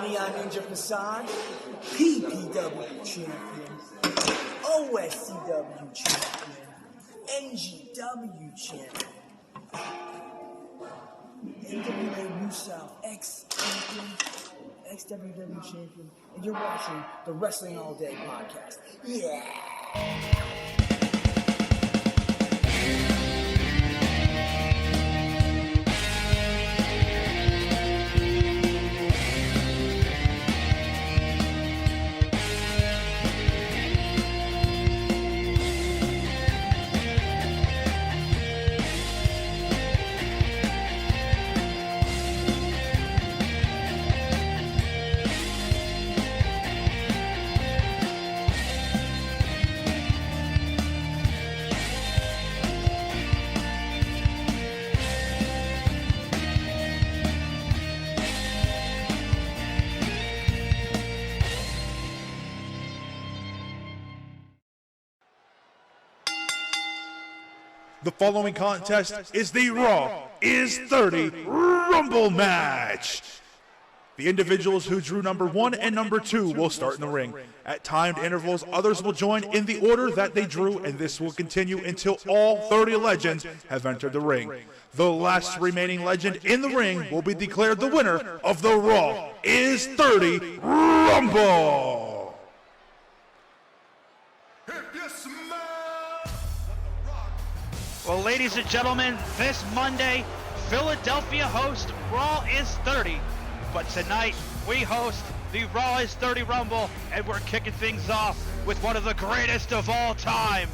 Neon Ninja Facade, PPW Champion, OSCW Champion, NGW Champion, NWA New South X-Champion, XWW Champion, and you're watching the Wrestling All Day podcast. Yeah! The following contest is the Raw is 30 Rumble match. The individuals who drew number 1 and number 2 will start in the ring. At timed intervals, others will join in the order that they drew, and this will continue until all 30 legends have entered the ring. The last remaining legend in the ring will be declared the winner of the Raw is 30 Rumble. Well, ladies and gentlemen, this Monday, Philadelphia hosts Raw is 30. But tonight, we host the Raw is 30 Rumble, and we're kicking things off with one of the greatest of all time.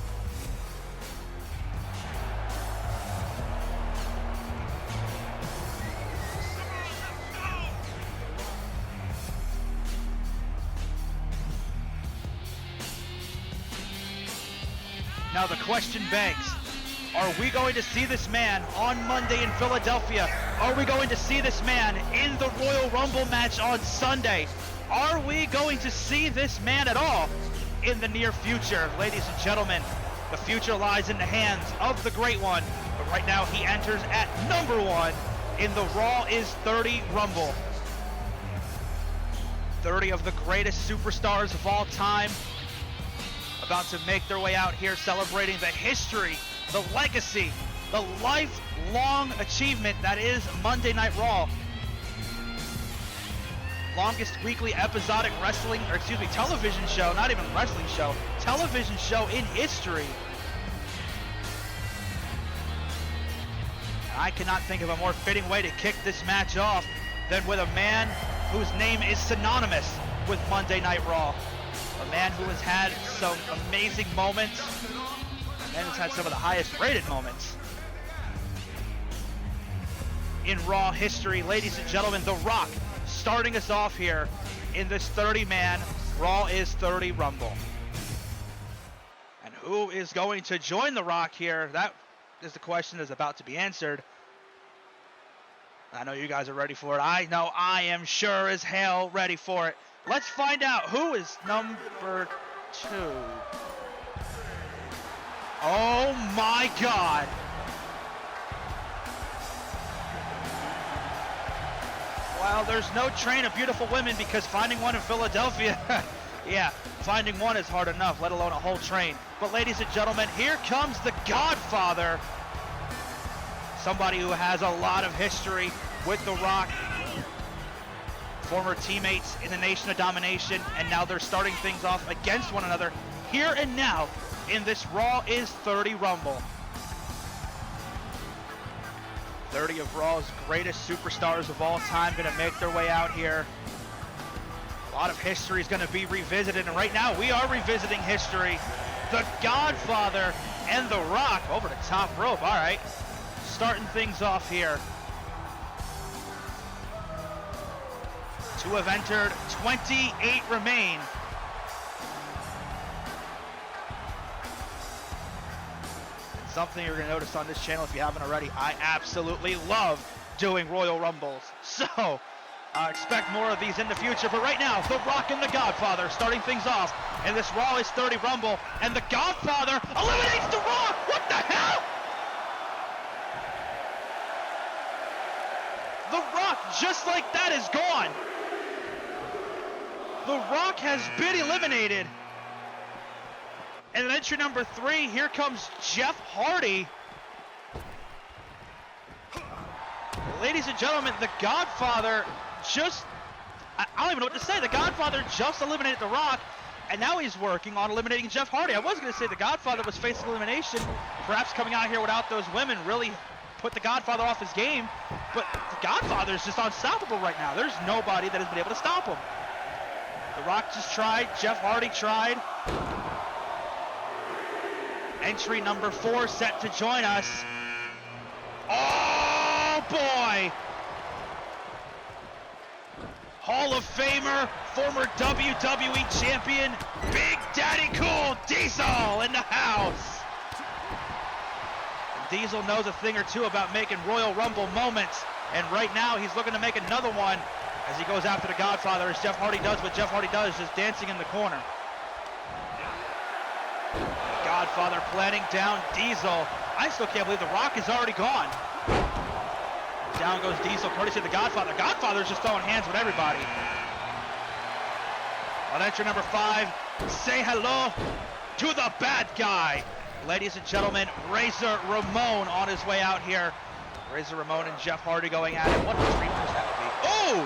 Now the question begs, are we going to see this man on Monday in Philadelphia? Are we going to see this man in the Royal Rumble match on Sunday? Are we going to see this man at all in the near future? Ladies and gentlemen, the future lies in the hands of the Great One. But right now he enters at number 1 in the Raw is 30 Rumble. 30 of the greatest superstars of all time about to make their way out here, celebrating the history, the legacy, the lifelong achievement that is Monday Night Raw. Longest weekly episodic wrestling, or excuse me, television show, not even wrestling show, television show in history. And I cannot think of a more fitting way to kick this match off than with a man whose name is synonymous with Monday Night Raw. A man who has had some amazing moments, and has had some of the highest rated moments in Raw history. Ladies and gentlemen, The Rock starting us off here in this 30-man Raw is 30 Rumble. And who is going to join The Rock here? That is the question that's about to be answered. I know you guys are ready for it. I know I am sure as hell ready for it. Let's find out who is number 2. Oh my God. Well, there's no train of beautiful women, because finding one in Philadelphia, yeah, finding one is hard enough, let alone a whole train. But ladies and gentlemen, here comes the Godfather. Somebody who has a lot of history with The Rock. Former teammates in the Nation of Domination, and now they're starting things off against one another here and now in this Raw is 30 Rumble. 30 of Raw's greatest superstars of all time going to make their way out here. A lot of history is going to be revisited, and right now we are revisiting history. The Godfather and The Rock over the top rope. All right, starting things off here. 2 have entered, 28 remain. And something you're going to notice on this channel, if you haven't already, I absolutely love doing Royal Rumbles. So, expect more of these in the future. But right now, The Rock and The Godfather starting things off in this Raw is 30 Rumble. And The Godfather eliminates The Rock! What the hell? The Rock, just like that, is gone. The Rock has been eliminated. And at entry number 3, here comes Jeff Hardy. Ladies and gentlemen, the Godfather just, I don't even know what to say. The Godfather just eliminated The Rock, and now he's working on eliminating Jeff Hardy. I was going to say the Godfather was facing elimination, perhaps coming out here without those women really put the Godfather off his game, but the Godfather is just unstoppable right now. There's nobody that has been able to stop him. The Rock just tried, Jeff Hardy tried. Entry number 4 set to join us. Oh boy! Hall of Famer, former WWE champion, Big Daddy Cool Diesel in the house. And Diesel knows a thing or two about making Royal Rumble moments, and right now he's looking to make another one as he goes after the Godfather, as Jeff Hardy does what Jeff Hardy does, just dancing in the corner. Godfather planning down Diesel. I still can't believe The Rock is already gone. Down goes Diesel, courtesy of the Godfather. Godfather's just throwing hands with everybody. On entry number 5, say hello to the bad guy. Ladies and gentlemen, Razor Ramon on his way out here. Razor Ramon and Jeff Hardy going at it. What a treat does that be? Oh!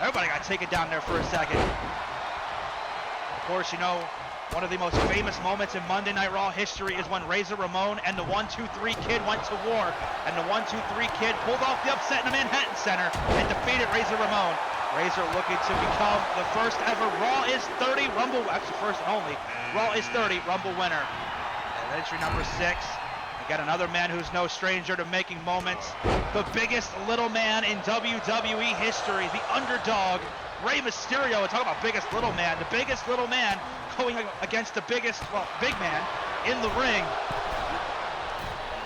Everybody got taken down there for a second. Of course, you know, one of the most famous moments in Monday Night Raw history is when Razor Ramon and the 1-2-3 Kid went to war, and the 1-2-3 Kid pulled off the upset in the Manhattan Center and defeated Razor Ramon. Razor looking to become the first ever Raw is 30 Rumble, actually first and only, Raw is 30 Rumble winner. And entry number 6, we got another man who's no stranger to making moments. The biggest little man in WWE history, the underdog, Rey Mysterio. And talk about biggest little man, the biggest little man going against the biggest, well, big man in the ring.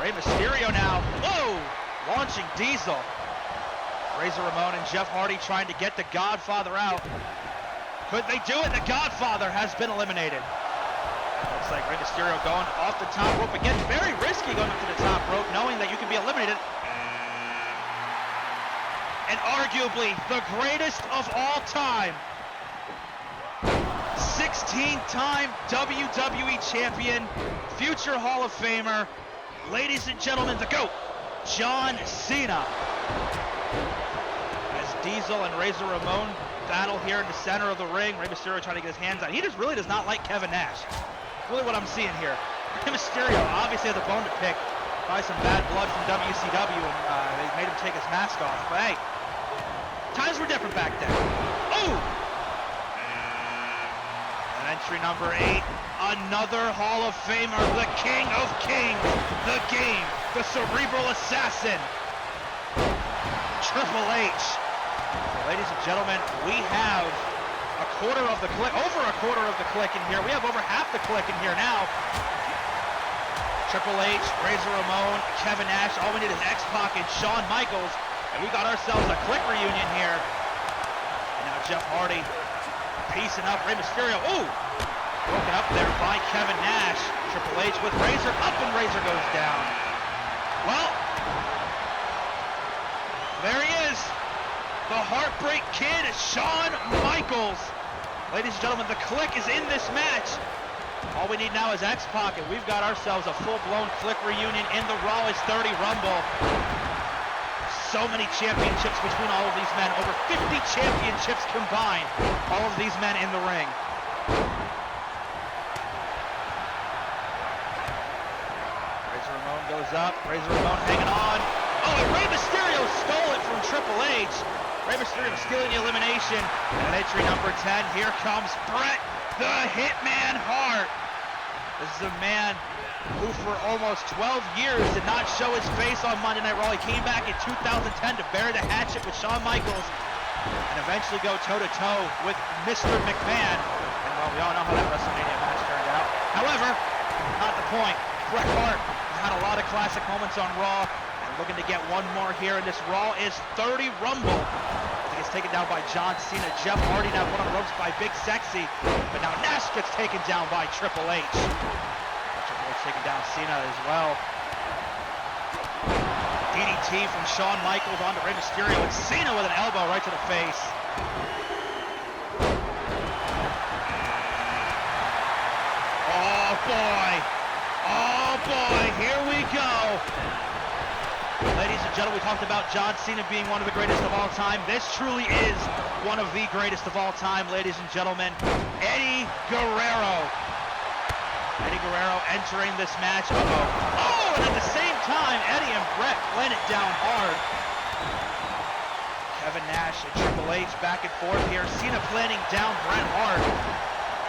Rey Mysterio now, whoa, launching Diesel. Razor Ramon and Jeff Hardy trying to get the Godfather out. Could they do it? The Godfather has been eliminated. Looks like Rey Mysterio going off the top rope again. Very risky going up to the top rope, knowing that you can be eliminated. And arguably the greatest of all time, 16-time WWE champion, future Hall of Famer, ladies and gentlemen, the GOAT, John Cena. As Diesel and Razor Ramon battle here in the center of the ring, Rey Mysterio trying to get his hands on. He just really does not like Kevin Nash. That's really what I'm seeing here. Rey Mysterio obviously has a bone to pick. Probably some bad blood from WCW, and they made him take his mask off. But hey, times were different back then. Oh! Entry number 8, another Hall of Famer, the King of Kings, the Game, the Cerebral Assassin, Triple H. So, ladies and gentlemen, we have a quarter of the click, over a quarter of the click in here. We have over half the click in here now. Triple H, Razor Ramon, Kevin Nash, all we need is X-Pac and Shawn Michaels, and we got ourselves a click reunion here. And now Jeff Hardy piecing up Rey Mysterio. Ooh! Broken up there by Kevin Nash. Triple H with Razor, up and Razor goes down. Well, there he is. The Heartbreak Kid, Shawn Michaels. Ladies and gentlemen, the click is in this match. All we need now is X-Pac, and we've got ourselves a full-blown click reunion in the Raw is 30 Rumble. So many championships between all of these men. Over 50 championships combined. All of these men in the ring. Razor Ramon goes up. Razor Ramon hanging on. Oh, and Rey Mysterio stole it from Triple H. Rey Mysterio stealing the elimination. And entry number 10. Here comes Bret the Hitman Hart. This is a man who for almost 12 years did not show his face on Monday Night Raw. He came back in 2010 to bury the hatchet with Shawn Michaels and eventually go toe-to-toe with Mr. McMahon. And well, we all know how that WrestleMania match turned out. However, not the point. Bret Hart has had a lot of classic moments on Raw and looking to get one more here in this Raw is 30 Rumble. I think it's taken down by John Cena. Jeff Hardy now put on the ropes by Big Sexy, but now Nash gets taken down by Triple H. Taking down Cena as well. DDT from Shawn Michaels onto Rey Mysterio, and Cena with an elbow right to the face. Oh boy, here we go. Ladies and gentlemen, we talked about John Cena being one of the greatest of all time. This truly is one of the greatest of all time, ladies and gentlemen. Eddie Guerrero. Eddie Guerrero entering this match. Oh, and at the same time, Eddie and Bret playing it down hard. Kevin Nash and Triple H back and forth here. Cena planning down Bret Hart.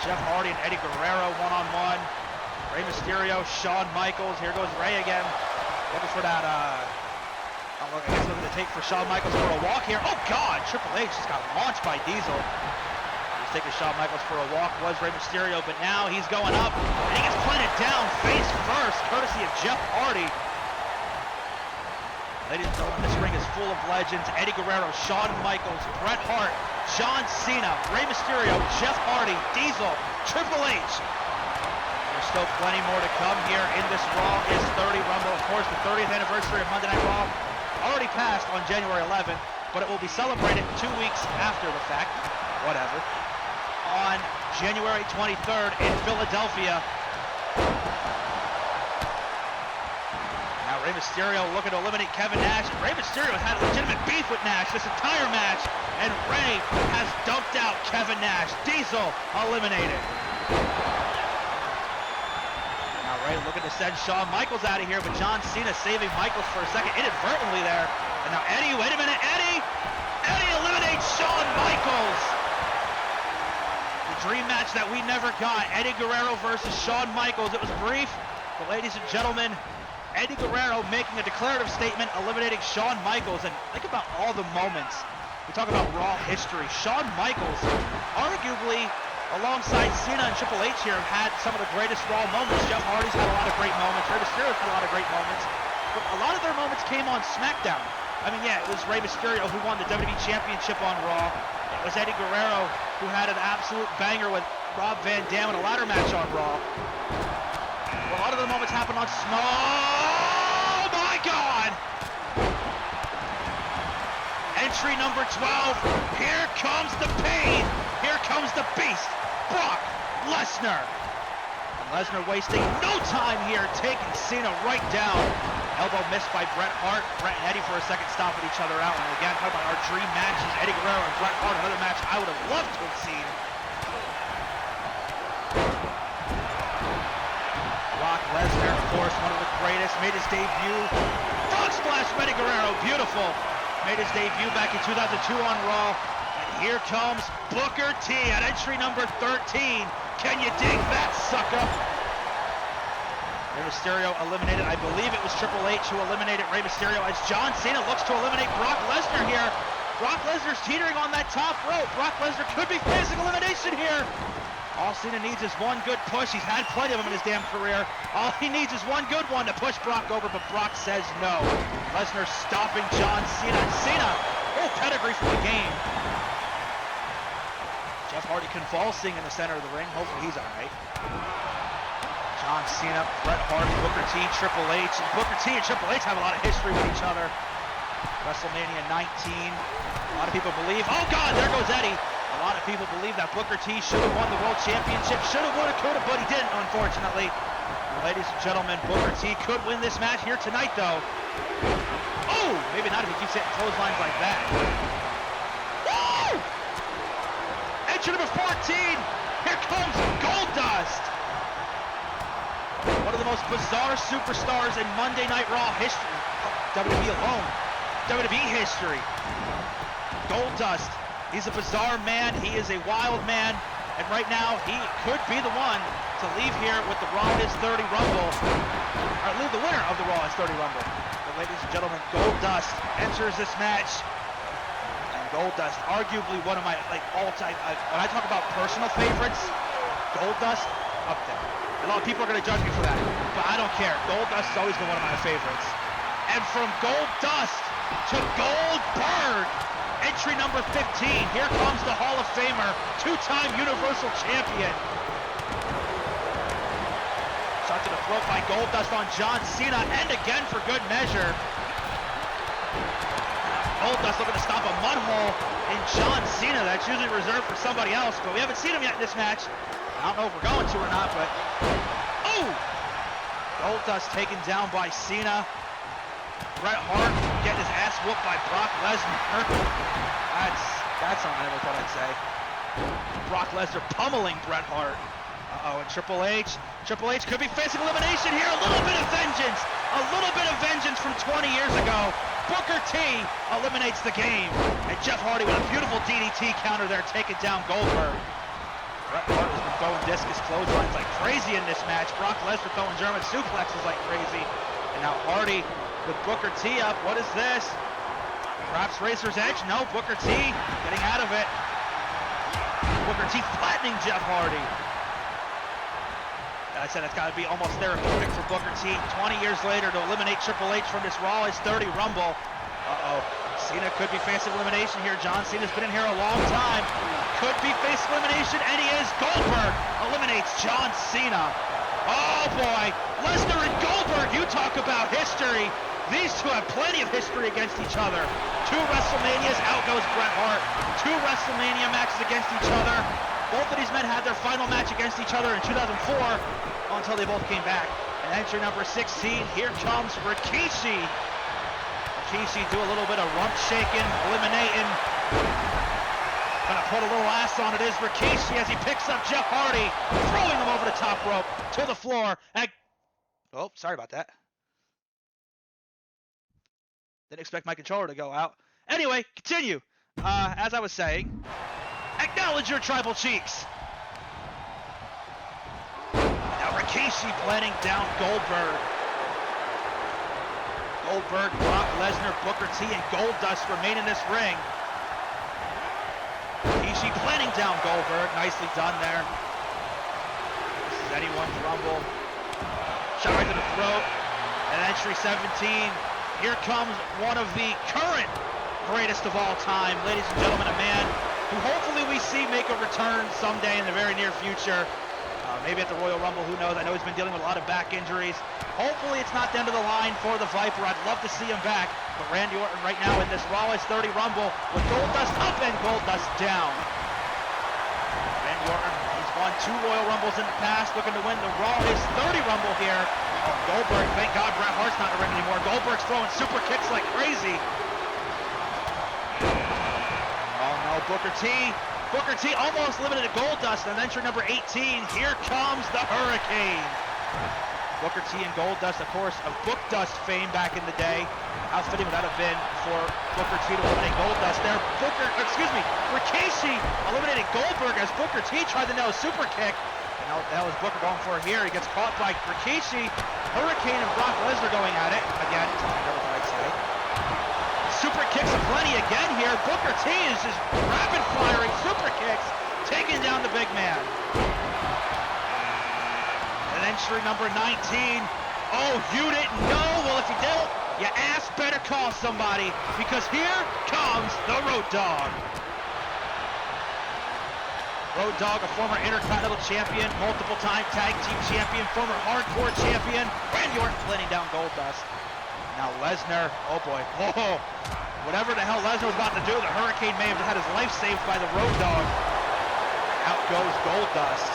Jeff Hardy and Eddie Guerrero one-on-one. Rey Mysterio, Shawn Michaels. Here goes Rey again. Looking for that, I guess looking to take for Shawn Michaels for a walk here. Oh God, Triple H just got launched by Diesel. He's taking Shawn Michaels for a walk, was Rey Mysterio, but now he's going up, and he gets planted down face first, courtesy of Jeff Hardy. Ladies and gentlemen, this ring is full of legends. Eddie Guerrero, Shawn Michaels, Bret Hart, John Cena, Rey Mysterio, Jeff Hardy, Diesel, Triple H. There's still plenty more to come here in this Raw is 30 Rumble. Of course, the 30th anniversary of Monday Night Raw already passed on January 11th, but it will be celebrated 2 weeks after the fact, whatever, on January 23rd in Philadelphia. Now Rey Mysterio looking to eliminate Kevin Nash. Rey Mysterio has had legitimate beef with Nash this entire match, and Rey has dumped out Kevin Nash. Diesel eliminated. Now Rey looking to send Shawn Michaels out of here, but John Cena saving Michaels for a second inadvertently there. And now Eddie, wait a minute, Eddie eliminates Shawn Michaels. The dream match that we never got, Eddie Guerrero versus Shawn Michaels. It was brief, but ladies and gentlemen, Eddie Guerrero making a declarative statement, eliminating Shawn Michaels. And think about all the moments. We talk about Raw history. Shawn Michaels, arguably, alongside Cena and Triple H here, have had some of the greatest Raw moments. Jeff Hardy's had a lot of great moments. Rey Mysterio's had a lot of great moments. But a lot of their moments came on SmackDown. I mean, yeah, it was Rey Mysterio who won the WWE Championship on Raw. It was Eddie Guerrero who had an absolute banger with Rob Van Dam in a ladder match on Raw. Well, a lot of the moments happened on Oh my God! Entry number 12. Here comes the pain. Here comes the beast. Brock Lesnar. And Lesnar wasting no time here, taking Cena right down. Elbow missed by Bret Hart. Bret and Eddie for a second stomping each other out. And again, talking about our dream matches. Eddie Guerrero and Bret Hart, another match I would have loved to have seen. Brock Lesnar, of course, one of the greatest, made his debut. Frog splash from Eddie Guerrero, beautiful. Made his debut back in 2002 on Raw. And here comes Booker T at entry number 13. Can you dig that, sucker? Rey Mysterio eliminated. I believe it was Triple H who eliminated Rey Mysterio as John Cena looks to eliminate Brock Lesnar here. Brock Lesnar's teetering on that top rope. Brock Lesnar could be facing elimination here. All Cena needs is one good push. He's had plenty of them in his damn career. All he needs is one good one to push Brock over, but Brock says no. Lesnar stopping John Cena. Cena, full pedigree for the game. Jeff Hardy convulsing in the center of the ring. Hopefully he's all right. John Cena, Bret Hart, Booker T, Triple H. And Booker T and Triple H have a lot of history with each other. WrestleMania 19. A lot of people believe, oh God, there goes Eddie. A lot of people believe that Booker T should have won the World Championship. Should have, would have, could have, but he didn't, unfortunately. And ladies and gentlemen, Booker T could win this match here tonight, though. Oh, maybe not if he keeps hitting clotheslines like that. Woo! Entry number 14. Here comes Goldust. One of the most bizarre superstars in Monday Night Raw history. WWE alone. WWE history. Goldust. He's a bizarre man. He is a wild man. And right now, he could be the one to leave here with the Raw is 30 Rumble. Or leave the winner of the Raw is 30 Rumble. But ladies and gentlemen, Goldust enters this match. And Goldust, arguably one of my all-time, when I talk about personal favorites, Goldust, up there. A lot of people are going to judge me for that, but I don't care. Goldust has always been one of my favorites. And from Goldust to Goldberg, entry number 15. Here comes the Hall of Famer, two-time Universal Champion. Shot to the throat by Goldust on John Cena, and again for good measure. Goldust looking to stop a mud hole in John Cena. That's usually reserved for somebody else, but we haven't seen him yet in this match. I don't know if we're going to or not, but... Oh! Goldust taken down by Cena. Bret Hart getting his ass whooped by Brock Lesnar. That's something I never thought I'd say. Brock Lesnar pummeling Bret Hart. Uh-oh, and Triple H could be facing elimination here. A little bit of vengeance. A little bit of vengeance from 20 years ago. Booker T eliminates the game. And Jeff Hardy with a beautiful DDT counter there, taking down Goldberg. Bret Hart has been throwing discus clotheslines like crazy in this match. Brock Lesnar throwing German suplexes like crazy. And now Hardy with Booker T up. What is this? Perhaps Razor's Edge? No, Booker T getting out of it. Booker T flattening Jeff Hardy. I said it's got to be almost therapeutic for Booker T 20 years later to eliminate Triple H from this Raw is 30 Rumble. Uh-oh. Cena could be facing elimination here. John Cena's been in here a long time. Could be facing elimination, and he is. Goldberg eliminates John Cena. Oh boy. Lesnar and Goldberg, you talk about history. These two have plenty of history against each other. 2 WrestleManias, out goes Bret Hart. 2 WrestleMania matches against each other. Both of these men had their final match against each other in 2004 until they both came back. And entry number 16, here comes Rikishi. Rikishi do a little bit of rump shaking, eliminating. Gonna put a little ass on it is Rikishi as he picks up Jeff Hardy, throwing him over the top rope to the floor. And oh, sorry about that. Didn't expect my controller to go out. Anyway, continue. As I was saying, acknowledge your tribal cheeks. Now Rikishi planning down Goldberg. Goldberg, Brock Lesnar, Booker T, and Goldust remain in this ring. Rikishi planning down Goldberg. Nicely done there. This is anyone's Rumble. Shot right to the throat. And entry 17. Here comes one of the current greatest of all time. Ladies and gentlemen, a man who hopefully we see make a return someday in the very near future. Maybe at the Royal Rumble, who knows? I know he's been dealing with a lot of back injuries. Hopefully it's not the end of the line for the Viper. I'd love to see him back. But Randy Orton right now in this Raw is 30 Rumble with Goldust up and Goldust down. Randy Orton, he's won 2 Royal Rumbles in the past, looking to win the Raw is 30 Rumble here. Oh, Goldberg, thank God Bret Hart's not in the ring anymore. Goldberg's throwing super kicks like crazy. Oh no, Booker T. Booker T almost eliminated Goldust, and entry number 18, here comes the Hurricane. Booker T and Goldust, of course, of Book Dust fame back in the day. How fitting would that have been for Booker T to eliminate Goldust there? Rikishi eliminated Goldberg as Booker T tried the nail super kick. And now that was Booker going for it here. He gets caught by Rikishi. Hurricane and Brock Lesnar going at it. Again, never thought I'd say. Super kicks aplenty again here. Booker T is just rapid firing super kicks, taking down the big man. And entry number 19. Oh, you didn't know? Well, if you don't, your ass better call somebody, because here comes the Road Dogg. Road Dogg, a former Intercontinental Champion, multiple-time Tag Team Champion, former Hardcore Champion. Randy Orton planning down Goldust. Now Lesnar, oh boy, whoa. Whatever the hell Lesnar was about to do, the Hurricane may have had his life saved by the Road Dogg. Out goes Goldust.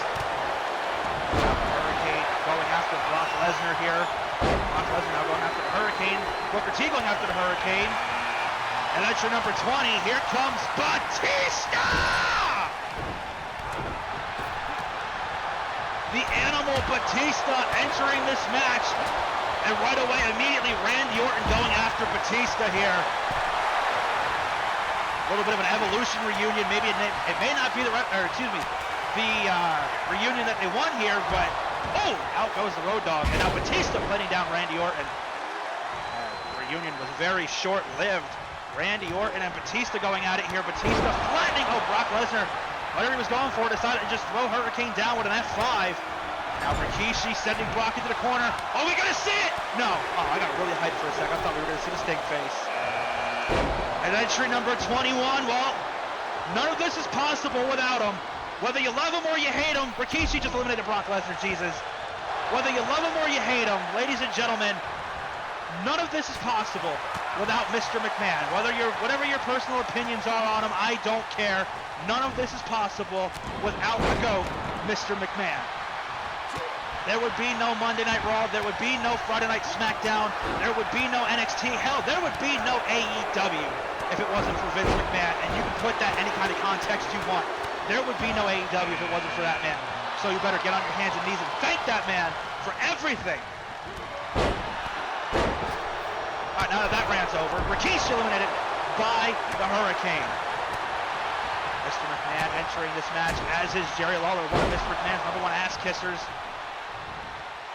Hurricane going after Brock Lesnar here. Brock Lesnar now going after the Hurricane. Booker T going after the Hurricane. And that's your number 20. Here comes Batista! The Animal Batista entering this match. And right away, immediately, Randy Orton going after Batista here. A little bit of an Evolution reunion. Maybe it may not be the reunion that they won here, but oh, out goes the Road Dogg. And now Batista planning down Randy Orton. The reunion was very short-lived. Randy Orton and Batista going at it here. Batista flattening. Oh, Brock Lesnar, whatever he was going for, decided to just throw Hurricane down with an F5. Now Rikishi sending Brock into the corner. Oh, we gonna see it? No. Oh, I got really hyped for a second. I thought we were gonna see the stink face. And entry number 21. Well, none of this is possible without him. Whether you love him or you hate him, Rikishi just eliminated Brock Lesnar, Jesus. Whether you love him or you hate him, ladies and gentlemen, none of this is possible without Mr. McMahon. Whatever your personal opinions are on him, I don't care. None of this is possible without the GOAT, Mr. McMahon. There would be no Monday Night Raw. There would be no Friday Night SmackDown. There would be no NXT. Hell, there would be no AEW if it wasn't for Vince McMahon. And you can put that any kind of context you want. There would be no AEW if it wasn't for that man. So you better get on your hands and knees and thank that man for everything. All right, now that rant's over, Rikishi eliminated by the Hurricane. Mr. McMahon entering this match, as is Jerry Lawler, one of Mr. McMahon's #1 ass kissers.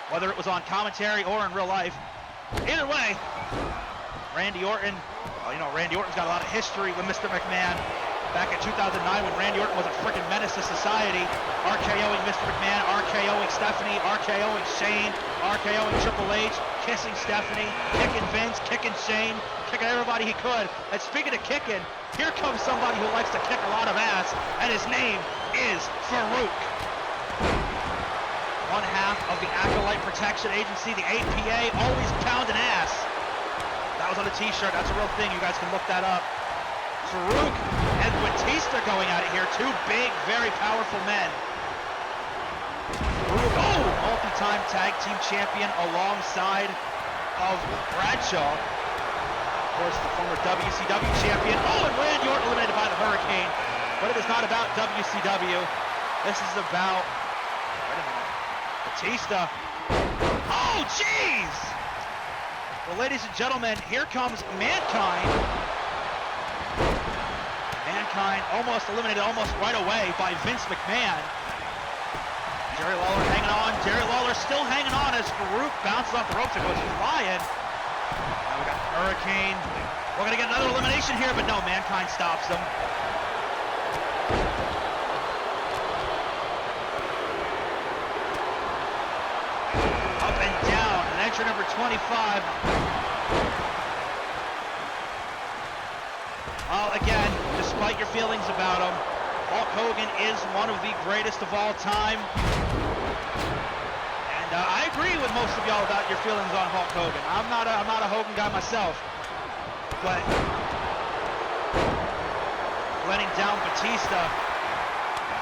Whether it was on commentary or in real life. Either way, Randy Orton, well, you know, Randy Orton's got a lot of history with Mr. McMahon. Back in 2009 when Randy Orton was a freaking menace to society, RKOing Mr. McMahon, RKOing Stephanie, RKOing Shane, RKOing Triple H, kissing Stephanie, kicking Vince, kicking Shane, kicking everybody he could. And speaking of kicking, here comes somebody who likes to kick a lot of ass, and his name is Farouk. One half of the Acolyte Protection Agency, the APA, always pounding ass. That was on a t-shirt, that's a real thing, you guys can look that up. Farouk and Batista going at it here, two big, very powerful men. Farouk, multi-time tag team champion alongside of Bradshaw. Of course, the former WCW champion. And Randy Orton eliminated by the Hurricane. But it is not about WCW. This is about, wait a minute, Batista. Oh, jeez! Well, ladies and gentlemen, here comes Mankind. Mankind almost eliminated almost right away by Vince McMahon. Jerry Lawler hanging on. Jerry Lawler still hanging on as Farouk bounces off the ropes and goes flying. Now we got Hurricane. We're going to get another elimination here, but no, Mankind stops them. Up and down, and entry number 25. Well, again, despite your feelings about him, Hulk Hogan is one of the greatest of all time. And I agree with most of y'all about your feelings on Hulk Hogan. I'm not a Hogan guy myself. But letting down Batista,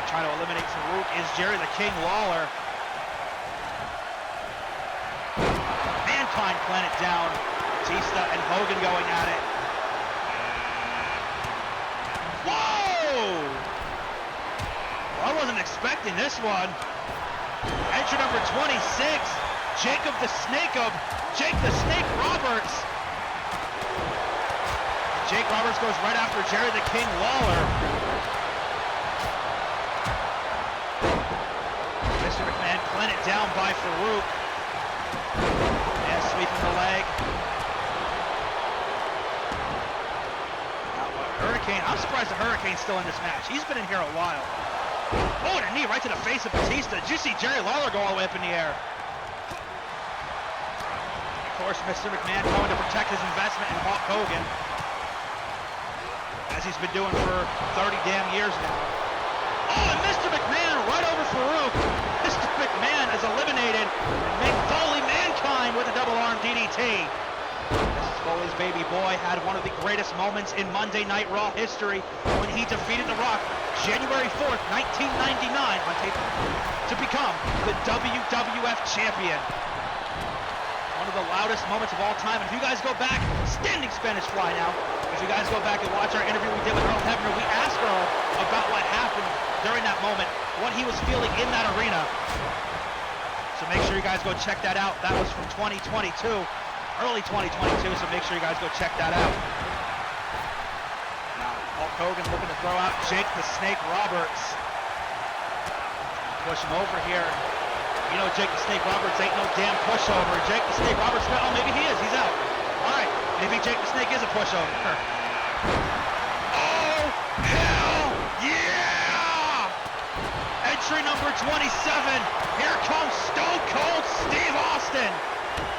trying to eliminate Farouk, is Jerry the King Lawler. Mankind playing it down. Batista and Hogan going at it. Whoa! I wasn't expecting this one. Entry number 26, Jake the Snake Roberts. Jake Roberts goes right after Jerry the King Lawler. Mr. McMahon playing it down by Farouk. And sweeping the leg. Hurricane, I'm surprised the Hurricane's still in this match. He's been in here a while. Oh, and a knee right to the face of Batista. Did you see Jerry Lawler go all the way up in the air? Of course, Mr. McMahon going to protect his investment in Hulk Hogan, as he's been doing for 30 damn years now. Oh, and Mr. McMahon right over Farouk. Mr. McMahon is eliminated. Mick Foley, Mankind with a double arm DDT. Foley's baby boy had one of the greatest moments in Monday Night Raw history when he defeated The Rock January 4th, 1999 on tape to become the WWF champion. One of the loudest moments of all time. And if you guys go back, standing Spanish fly now, if you guys go back and watch our interview we did with Earl Hebner, we asked Earl about what happened during that moment, what he was feeling in that arena. So make sure you guys go check that out. That was from 2022. Early 2022, so make sure you guys go check that out. Now, Hulk Hogan looking to throw out Jake the Snake Roberts. Push him over here. You know Jake the Snake Roberts ain't no damn pushover. Jake the Snake Roberts, oh, maybe he is, he's out. All right, maybe Jake the Snake is a pushover. Oh, hell yeah! Entry number 27, here comes Stone Cold Steve Austin.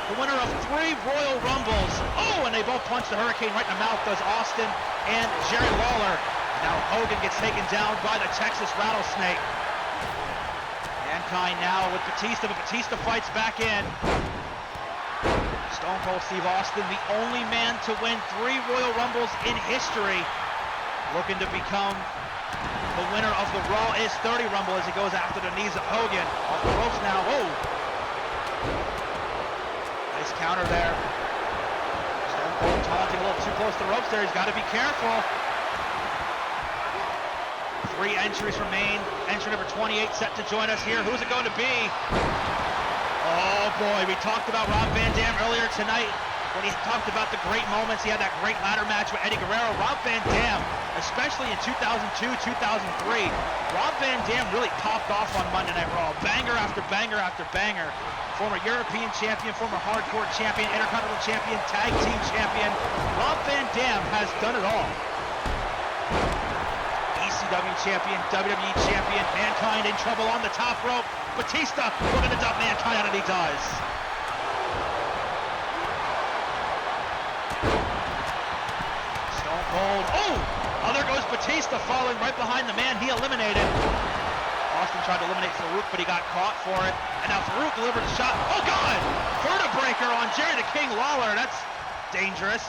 The winner of 3 Royal Rumbles. Oh, and they both punched the Hurricane right in the mouth, does Austin and Jerry Lawler. Now Hogan gets taken down by the Texas Rattlesnake. Mankind now with Batista, but Batista fights back in. Stone Cold Steve Austin, the only man to win 3 Royal Rumbles in history, looking to become the winner of the Raw is 30 Rumble as he goes after the knees of Hogan. Off the ropes now. Whoa! Nice counter there. Stone Cold taunting a little too close to the ropes there. He's got to be careful. 3 entries remain. Entry number 28 set to join us here. Who's it going to be? Oh boy, we talked about Rob Van Dam earlier tonight when he talked about the great moments. He had that great ladder match with Eddie Guerrero. Rob Van Dam, especially in 2002, 2003, Rob Van Dam really popped off on Monday Night Raw. Banger after banger after banger. Former European champion, former hardcore champion, Intercontinental champion, tag team champion. Rob Van Dam has done it all. ECW champion, WWE champion, Mankind in trouble on the top rope. Batista looking to dump Mankind out, and he does. Stone Cold. Oh, there goes Batista falling right behind the man he eliminated. Austin tried to eliminate Farouk, but he got caught for it. And now Farouk delivered a shot. Oh, God! Vertebreaker on Jerry the King Lawler. That's dangerous.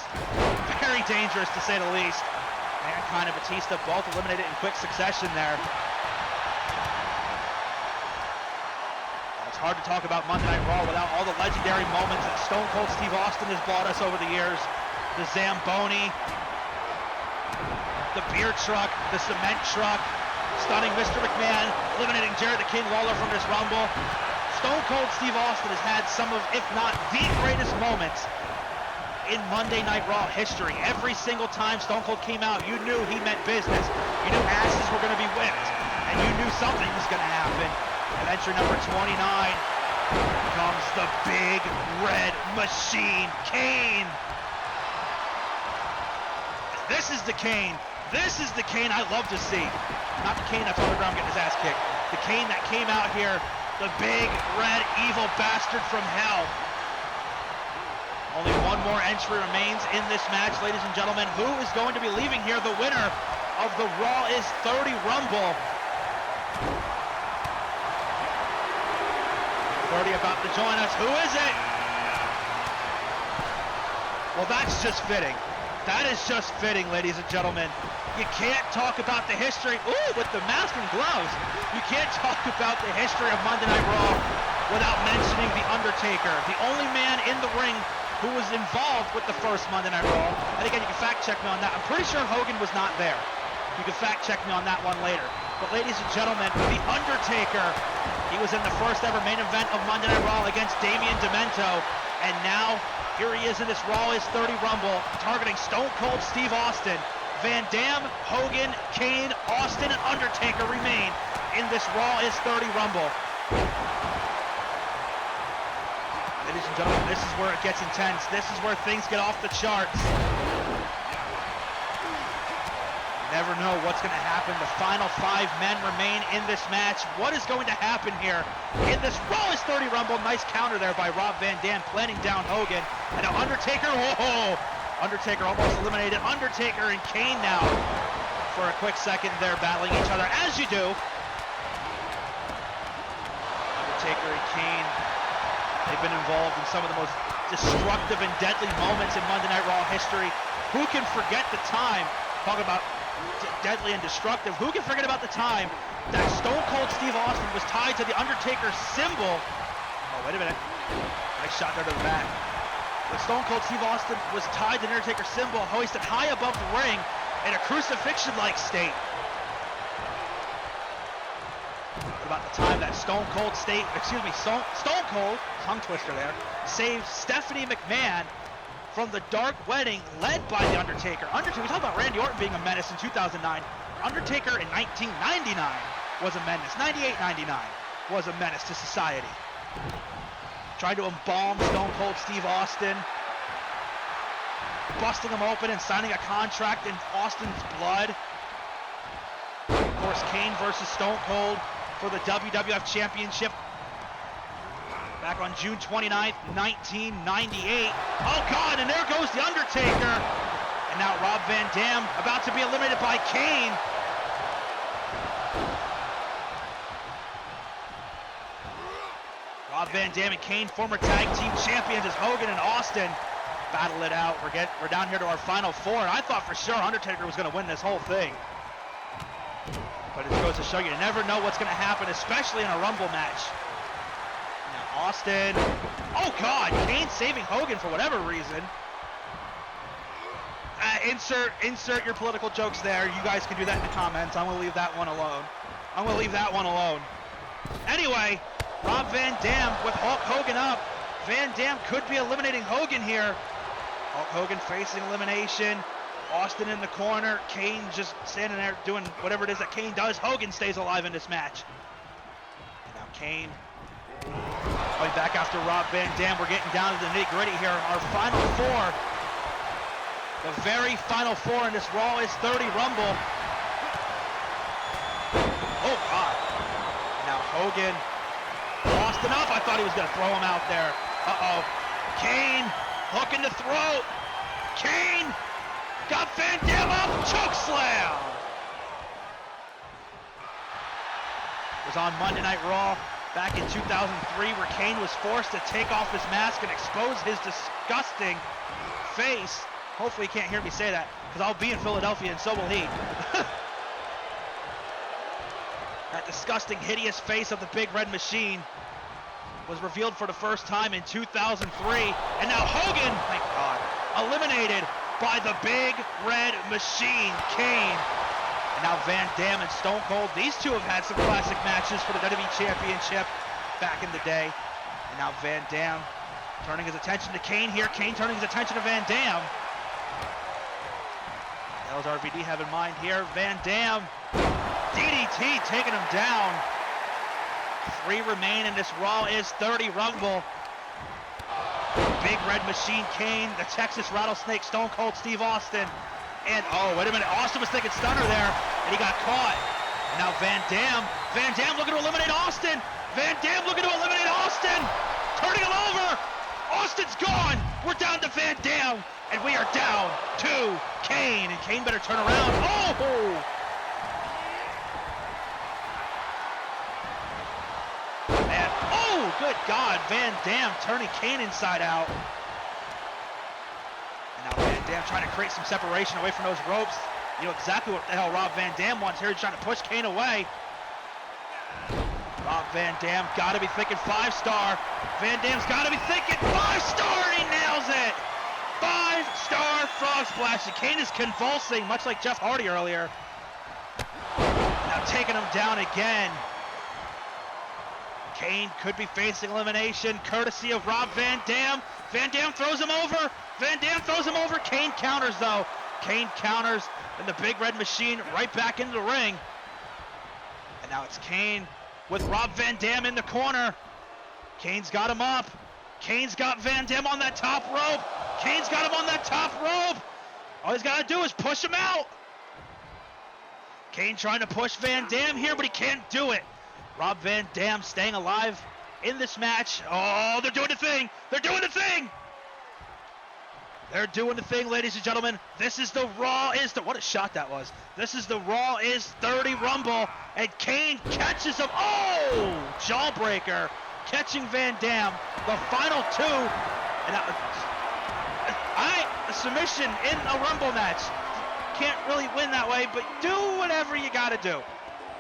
Very dangerous, to say the least. Mankind and Batista both eliminated in quick succession there. It's hard to talk about Monday Night Raw without all the legendary moments that Stone Cold Steve Austin has brought us over the years. The Zamboni, the beer truck, the cement truck, stunning Mr. McMahon, eliminating Jerry the King Lawler from this Rumble. Stone Cold Steve Austin has had some of, if not the greatest moments in Monday Night Raw history. Every single time Stone Cold came out, you knew he meant business. You knew asses were going to be whipped, and you knew something was going to happen. And entry number 29 comes the big red machine, Kane. This is the Kane. This is the Kane I love to see. Not the Kane that's on the ground getting his ass kicked. The Kane that came out here, the big red evil bastard from hell. Only one more entry remains in this match, ladies and gentlemen. Who is going to be leaving here? The winner of the Raw is 30 Rumble. 30 about to join us. Who is it? Well, that's just fitting. That is just fitting, ladies and gentlemen. You can't talk about the history. Ooh, with the mask and gloves. You can't talk about the history of Monday Night Raw without mentioning The Undertaker, the only man in the ring who was involved with the first Monday Night Raw. And again, you can fact check me on that. I'm pretty sure Hogan was not there. You can fact check me on that one later. But ladies and gentlemen, The Undertaker, he was in the first ever main event of Monday Night Raw against Damien Demento. And now, here he is in this Raw is 30 Rumble, targeting Stone Cold Steve Austin. Van Dam, Hogan, Kane, Austin, and Undertaker remain in this Raw is 30 Rumble. Ladies and gentlemen, this is where it gets intense. This is where things get off the charts. Never know what's going to happen. The final 5 men remain in this match. What is going to happen here in this Raw is 30 Rumble? Nice counter there by Rob Van Dam, planting down Hogan. And now Undertaker, whoa! Undertaker almost eliminated. Undertaker and Kane now for a quick second there battling each other, as you do. Undertaker and Kane, they've been involved in some of the most destructive and deadly moments in Monday Night Raw history. Who can forget the time, talk about deadly and destructive, who can forget about the time that Stone Cold Steve Austin was tied to the Undertaker's symbol? Oh, wait a minute. Nice shot there to the back. But Stone Cold Steve Austin was tied to the Undertaker's symbol, hoisted high above the ring in a crucifixion-like state. About the time that Stone Cold tongue twister there, saved Stephanie McMahon from the Dark Wedding led by The Undertaker. Undertaker, we talk about Randy Orton being a menace in 2009. Undertaker in 1999 was a menace. 98-99 was a menace to society. Tried to embalm Stone Cold Steve Austin, busting him open and signing a contract in Austin's blood. Of course, Kane versus Stone Cold for the WWF Championship back on June 29th, 1998. Oh God, and there goes The Undertaker. And now Rob Van Dam about to be eliminated by Kane. Rob Rob Van Dam and Kane, former tag team champions, as Hogan and Austin battle it out. We're down here to our final four, and I thought for sure Undertaker was going to win this whole thing. But it goes to show you never know what's going to happen, especially in a Rumble match. Now Austin, oh God, Kane saving Hogan for whatever reason. Insert your political jokes there. You guys can do that in the comments. I'm going to leave that one alone. Anyway, Rob Van Dam with Hulk Hogan up. Van Dam could be eliminating Hogan here. Hulk Hogan facing elimination. Austin in the corner. Kane just standing there doing whatever it is that Kane does. Hogan stays alive in this match. And now Kane going back after Rob Van Dam. We're getting down to the nitty-gritty here. Our final four. The very final four in this Raw is 30 Rumble. Oh, God. Now Hogan. Austin up. I thought he was going to throw him out there. Uh-oh. Kane hooking the throat. Kane got Van Dam up. Choke slam. It was on Monday Night Raw back in 2003 where Kane was forced to take off his mask and expose his disgusting face. Hopefully you can't hear me say that, because I'll be in Philadelphia and so will he. That disgusting, hideous face of the Big Red Machine was revealed for the first time in 2003. And now Hogan, thank God, eliminated by the Big Red Machine, Kane. And now Van Dam and Stone Cold. These two have had some classic matches for the WWE Championship back in the day. And now Van Dam turning his attention to Kane here. Kane turning his attention to Van Dam. What does RVD have in mind here? Van Dam, DDT taking him down. 3 remain in this Raw is 30 Rumble. Big Red Machine Kane, the Texas Rattlesnake Stone Cold Steve Austin. And, oh, wait a minute, Austin was thinking stunner there, and he got caught. And now Van Dam looking to eliminate Austin. Van Dam looking to eliminate Austin. Turning him over. Austin's gone. We're down to Van Dam, and we are down to Kane. And Kane better turn around. Oh! Man, oh, good God. Van Dam turning Kane inside out. And now Van Dam trying to create some separation away from those ropes. You know exactly what the hell Rob Van Dam wants here. He's trying to push Kane away. Rob Van Dam got to be thinking 5-star. Van Dam's got to be thinking 5-star, and he nails it. 5-star frog splash. And Kane is convulsing, much like Jeff Hardy earlier. Now taking him down again. Kane could be facing elimination, courtesy of Rob Van Dam. Van Dam throws him over. Van Dam throws him over. Kane counters, though. Kane counters, and the Big Red Machine right back into the ring. And now it's Kane with Rob Van Dam in the corner. Kane's got him up. Kane's got Van Dam on that top rope. Kane's got him on that top rope. All he's got to do is push him out. Kane trying to push Van Dam here, but he can't do it. Rob Van Dam staying alive in this match. Oh, they're doing the thing. They're doing the thing. They're doing the thing, ladies and gentlemen. This is the Raw is the... What a shot that was. This is the Raw is 30 Rumble. And Kane catches him. Oh! Jawbreaker. Catching Van Dam. The final 2. And a submission in a Rumble match. Can't really win that way, but do whatever you got to do.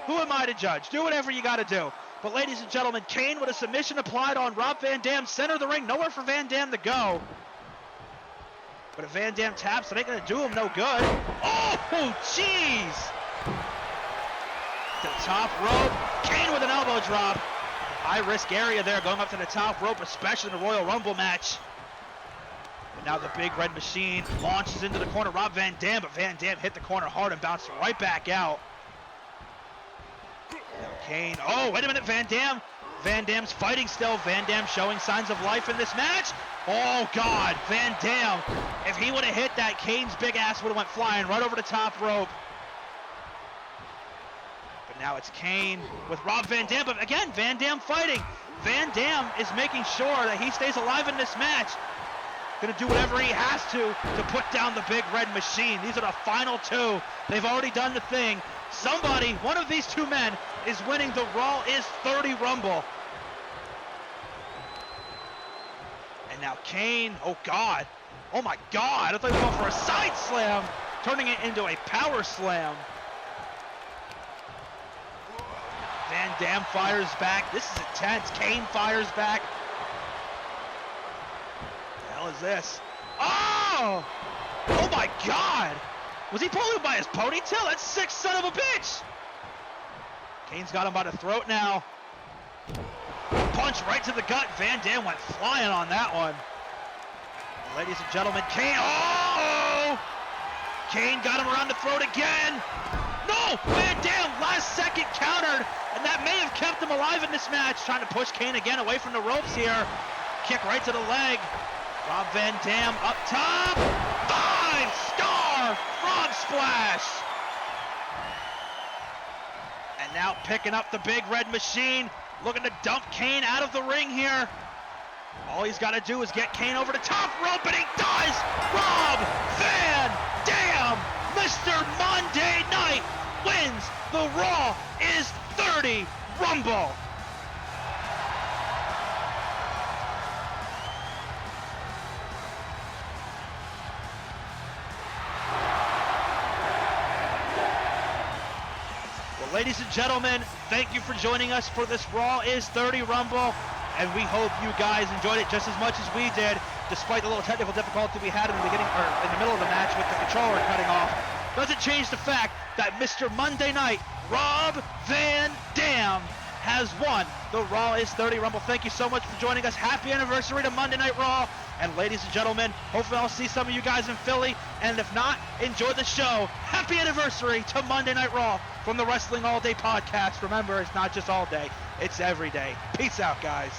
Who am I to judge? Do whatever you got to do. But ladies and gentlemen, Kane with a submission applied on Rob Van Dam, center of the ring. Nowhere for Van Dam to go. But if Van Dam taps, it ain't going to do him no good. Oh, jeez. To the top rope. Kane with an elbow drop. High-risk area there going up to the top rope, especially in the Royal Rumble match. But now the Big Red Machine launches into the corner. Rob Van Dam, but Van Dam hit the corner hard and bounced right back out. Now Kane. Oh, wait a minute, Van Dam. Van Dam's fighting still. Van Dam showing signs of life in this match. Oh, God. Van Dam. If he would have hit that, Kane's big ass would have went flying right over the top rope. But now it's Kane with Rob Van Dam. But again, Van Dam fighting. Van Dam is making sure that he stays alive in this match. Going to do whatever he has to put down the Big Red Machine. These are the final 2. They've already done the thing. Somebody, one of these 2 men, is winning the Raw is 30 Rumble. And now Kane, oh God. Oh my God, I thought he was going for a side slam, turning it into a power slam. Van Dam fires back. This is intense. Kane fires back. What the hell is this? Oh! Oh my God! Was he pulling him by his ponytail? That's sick son of a bitch! Kane's got him by the throat now. Punch right to the gut. Van Dam went flying on that one. Ladies and gentlemen, Kane, oh! Kane got him around the throat again. No! Van Dam last second countered, and that may have kept him alive in this match. Trying to push Kane again away from the ropes here. Kick right to the leg. Rob Van Dam up top. 5-star frog splash. And now picking up the big red machine. Looking to dump Kane out of the ring here. All he's got to do is get Kane over the top rope, and he does! Rob Van Dam, Mr. Monday Night, wins the Raw is 30 Rumble. Well, ladies and gentlemen, thank you for joining us for this Raw is 30 Rumble. And we hope you guys enjoyed it just as much as we did, despite the little technical difficulty we had in the beginning, or in the middle of the match with the controller cutting off. Doesn't change the fact that Mr. Monday Night, Rob Van Dam, has won the Raw is 30 Rumble. Thank you so much for joining us. Happy anniversary to Monday Night Raw. And ladies and gentlemen, hopefully I'll see some of you guys in Philly. And if not, enjoy the show. Happy anniversary to Monday Night Raw from the Wrestling All Day podcast. Remember, it's not just all day, it's every day. Peace out, guys.